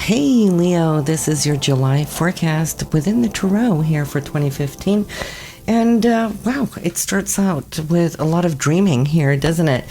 Hey Leo, this is your July forecast within the Tarot here for 2015. And wow, it starts out with a lot of dreaming here, doesn't it?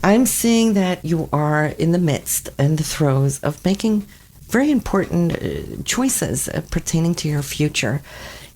I'm seeing that you are in the midst and the throes of making very important choices pertaining to your future.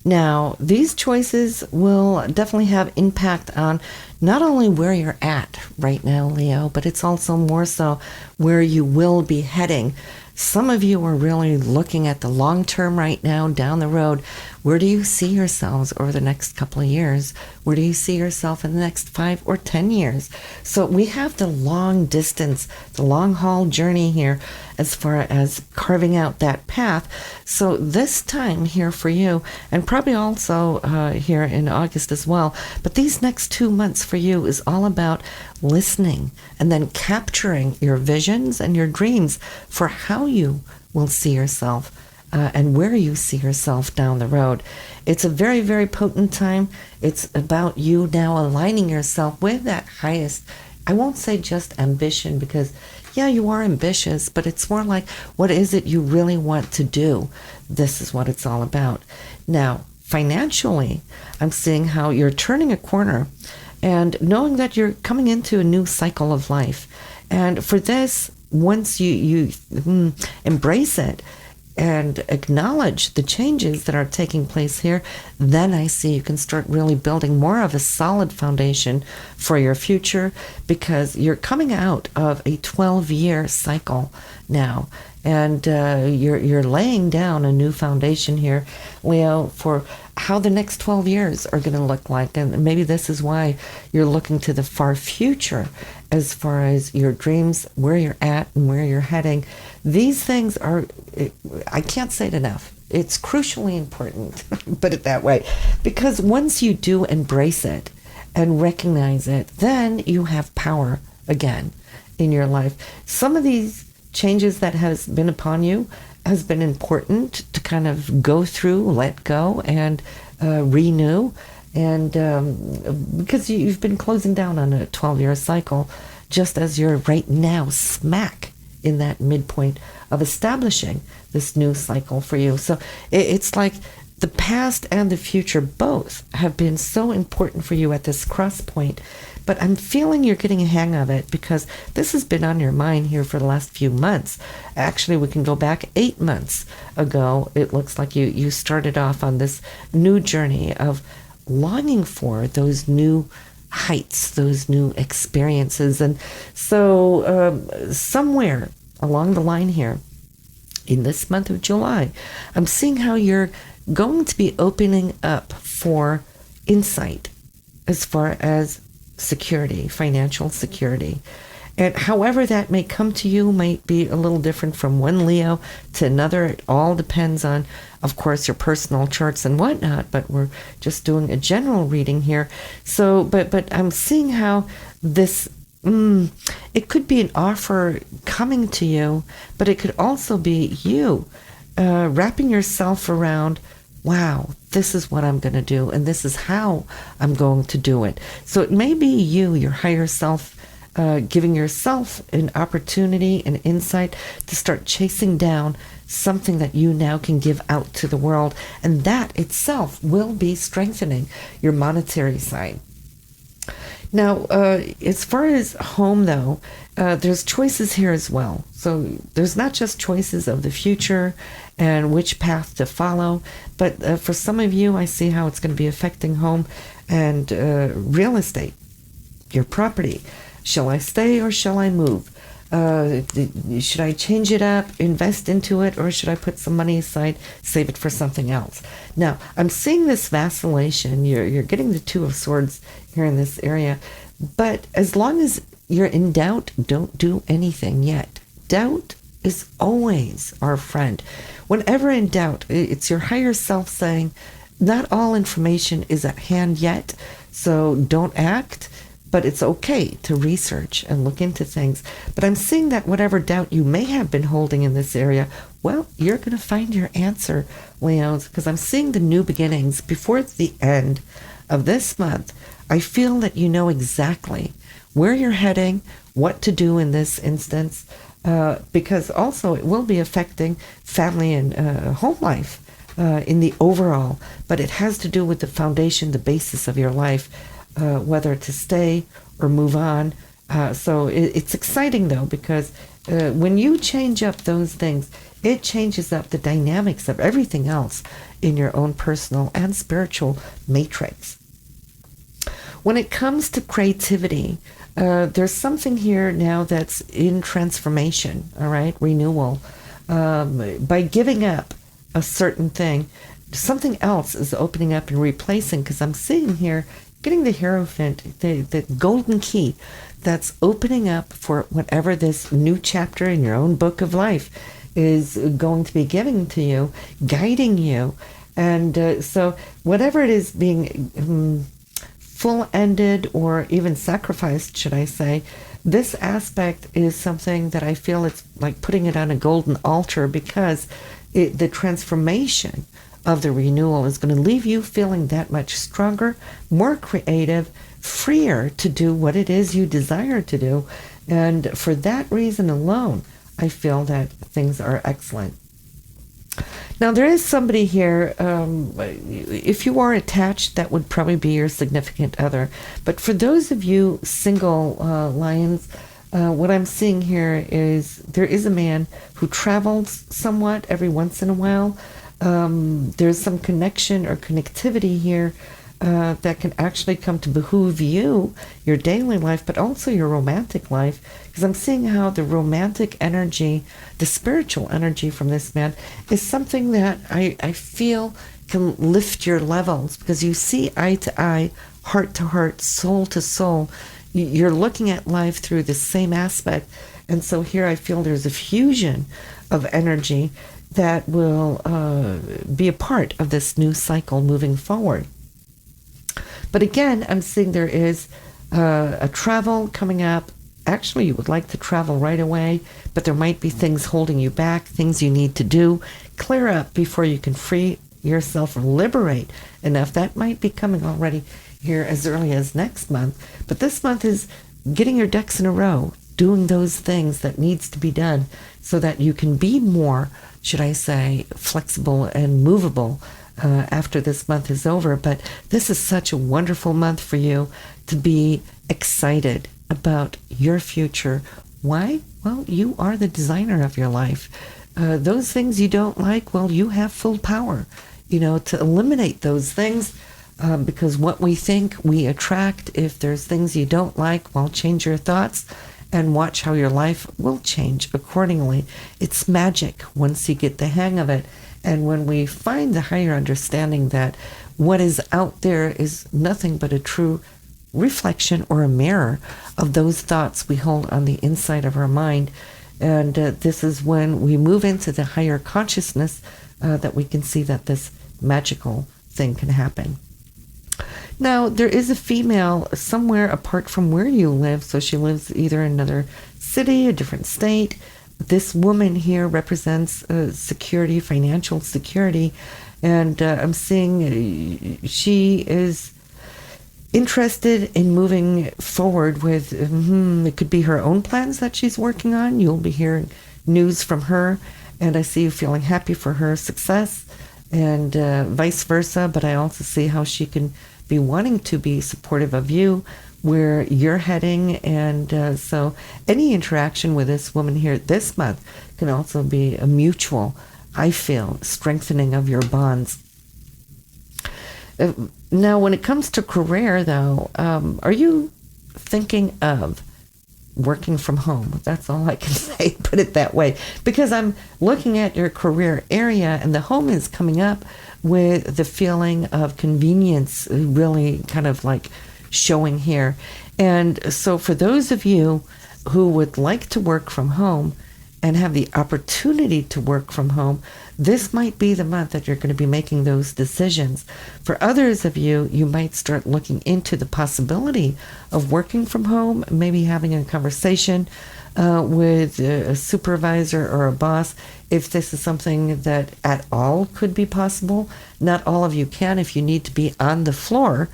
Now, these choices will definitely have impact on not only where you're at right now, Leo, but it's also more so where you will be heading. Some of you are really looking at the long term right now, down the road. Where do you see yourselves over the next couple of years? Where do you see yourself in the next 5 or 10 years? So we have the long distance, the long haul journey here as far as carving out that path. So this time here for you, and probably also here in August as well, but these next 2 months for you is all about listening and then capturing your visions and your dreams for how you will see yourself and where you see yourself down the road. It's a very, very potent time. It's about you now aligning yourself with that highest, I won't say just ambition, because yeah, you are ambitious, but it's more like, what is it you really want to do? This is what it's all about. Now, financially, I'm seeing how you're turning a corner and knowing that you're coming into a new cycle of life. And for this, once you embrace it and acknowledge the changes that are taking place here, then I see you can start really building more of a solid foundation for your future, because you're coming out of a 12-year cycle now, and you're laying down a new foundation here, Leo, for how the next 12 years are going to look like. And maybe this is why you're looking to the far future as far as your dreams, where you're at and where you're heading. These things are, I can't say it enough. It's crucially important, put it that way, because once you do embrace it and recognize it, then you have power again in your life. Some of these changes that has been upon you has been important to kind of go through, let go, and renew. And because you've been closing down on a 12-year cycle, just as you're right now smack in that midpoint of establishing this new cycle for you. So it's like the past and the future both have been so important for you at this cross point. But I'm feeling you're getting a hang of it, because this has been on your mind here for the last few months. Actually, we can go back 8 months ago. It looks like you started off on this new journey of longing for those new heights, those new experiences. And so somewhere along the line here, in this month of July, I'm seeing how you're going to be opening up for insight as far as security, financial security. And however that may come to you might be a little different from one Leo to another. It all depends on, of course, your personal charts and whatnot, but we're just doing a general reading here. So, but I'm seeing how this, it could be an offer coming to you, but it could also be you wrapping yourself around, wow, this is what I'm going to do, and this is how I'm going to do it. So it may be you, your higher self, giving yourself an opportunity and insight to start chasing down something that you now can give out to the world. And that itself will be strengthening your monetary side. Now, as far as home, though, there's choices here as well. So there's not just choices of the future and which path to follow, but for some of you, I see how it's going to be affecting home and real estate, your property. Shall I stay or shall I move? Should I change it up, invest into it, or should I put some money aside, save it for something else? Now, I'm seeing this vacillation. You're getting the Two of Swords here in this area. But as long as you're in doubt, don't do anything yet. Doubt is always our friend. Whenever in doubt, it's your higher self saying, not all information is at hand yet, so don't act. But it's okay to research and look into things. But I'm seeing that whatever doubt you may have been holding in this area, well, you're going to find your answer, Leos, because I'm seeing the new beginnings before the end of this month. I feel that you know exactly where you're heading, what to do in this instance. because also it will be affecting family and home life in the overall, but it has to do with the foundation, the basis of your life, whether to stay or move on. So it's exciting though, because when you change up those things, it changes up the dynamics of everything else in your own personal and spiritual matrix. When it comes to creativity, there's something here now that's in transformation, all right, renewal. By giving up a certain thing, something else is opening up and replacing, because I'm seeing here, getting the Hierophant, the golden key that's opening up for whatever this new chapter in your own book of life is going to be giving to you, guiding you. And so whatever it is being full-ended or even sacrificed, should I say, this aspect is something that I feel it's like putting it on a golden altar, because the transformation of the renewal is going to leave you feeling that much stronger, more creative, freer to do what it is you desire to do. And for that reason alone, I feel that things are excellent. Now, there is somebody here, if you are attached, that would probably be your significant other. But for those of you single lions, what I'm seeing here is there is a man who travels somewhat every once in a while. There's some connection or connectivity here that can actually come to behoove you, your daily life, but also your romantic life. Because I'm seeing how the romantic energy, the spiritual energy from this man is something that I feel can lift your levels, because you see eye to eye, heart to heart, soul to soul. You're looking at life through the same aspect. And so here I feel there's a fusion of energy that will be a part of this new cycle moving forward. But again, I'm seeing there is a travel coming up. Actually, you would like to travel right away, but there might be things holding you back, things you need to do, clear up before you can free yourself or liberate enough. That might be coming already here as early as next month. But this month is getting your ducks in a row, doing those things that needs to be done so that you can be more, should I say, flexible and movable after this month is over. But this is such a wonderful month for you to be excited about your future. Why? Well, you are the designer of your life. Those things you don't like, well, you have full power, to eliminate those things, because what we think we attract. If there's things you don't like, well, change your thoughts and watch how your life will change accordingly. It's magic once you get the hang of it. And when we find the higher understanding that what is out there is nothing but a true reflection or a mirror of those thoughts we hold on the inside of our mind. And this is when we move into the higher consciousness that we can see that this magical thing can happen. Now, there is a female somewhere apart from where you live, so she lives either in another city, a different state. This woman here represents security, financial security, and I'm seeing she is interested in moving forward with, it could be her own plans that she's working on. You'll be hearing news from her, and I see you feeling happy for her success, and vice versa, but I also see how she can be wanting to be supportive of you, where you're heading. And so any interaction with this woman here this month can also be a mutual, I feel, strengthening of your bonds. Now, when it comes to career, though, are you thinking of working from home? That's all I can say, put it that way. Because I'm looking at your career area, and the home is coming up with the feeling of convenience really kind of like showing here. And so for those of you who would like to work from home and have the opportunity to work from home, this might be the month that you're going to be making those decisions. For others of you, you might start looking into the possibility of working from home, maybe having a conversation with a supervisor or a boss, if this is something that at all could be possible. Not all of you can if you need to be on the floor.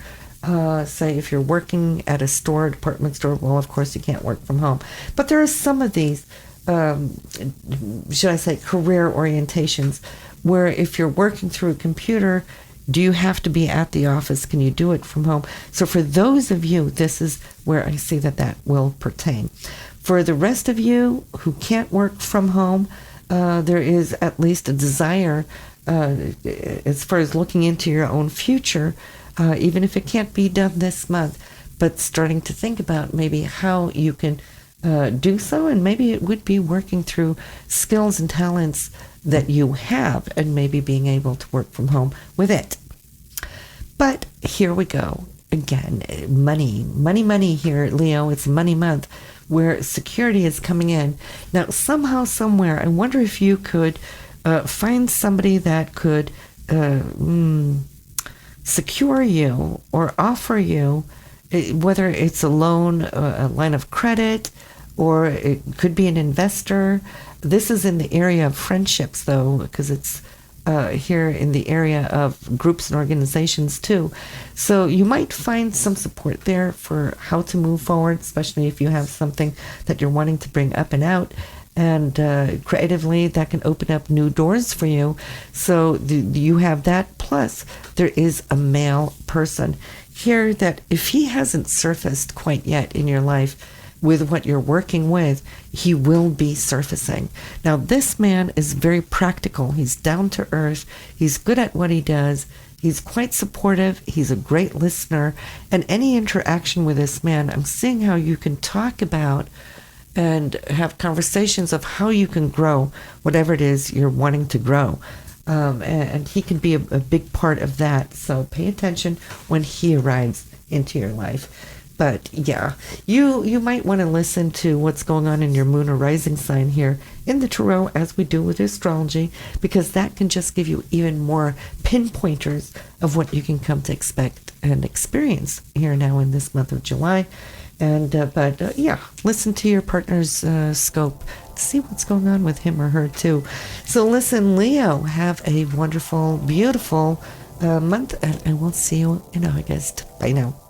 Say if you're working at a store, department store, well, of course you can't work from home. But there are some of these should I say, career orientations, where if you're working through a computer, do you have to be at the office? Can you do it from home? So for those of you, this is where I see that will pertain. For the rest of you who can't work from home, there is at least a desire as far as looking into your own future, even if it can't be done this month, but starting to think about maybe how you can do so, and maybe it would be working through skills and talents that you have and maybe being able to work from home with it. But here we go. Again, money here, Leo. It's money month where security is coming in. Now, somehow, somewhere, I wonder if you could find somebody that could secure you or offer you, whether it's a loan, a line of credit, or it could be an investor. This is in the area of friendships, though, because it's here in the area of groups and organizations, too. So you might find some support there for how to move forward, especially if you have something that you're wanting to bring up and out. And creatively, that can open up new doors for you. So you have that. Plus, there is a male person here that if he hasn't surfaced quite yet in your life with what you're working with, he will be surfacing. Now, this man is very practical. He's down to earth. He's good at what he does. He's quite supportive. He's a great listener. And any interaction with this man, I'm seeing how you can talk about and have conversations of how you can grow whatever it is you're wanting to grow. And he can be a big part of that. So pay attention when he arrives into your life. But yeah, you might want to listen to what's going on in your moon or rising sign here in the tarot, as we do with astrology, because that can just give you even more pinpointers of what you can come to expect and experience here now in this month of July. And yeah, listen to your partner's scope to see what's going on with him or her too. So listen, Leo, have a wonderful, beautiful month, and we'll see you in August. Bye now.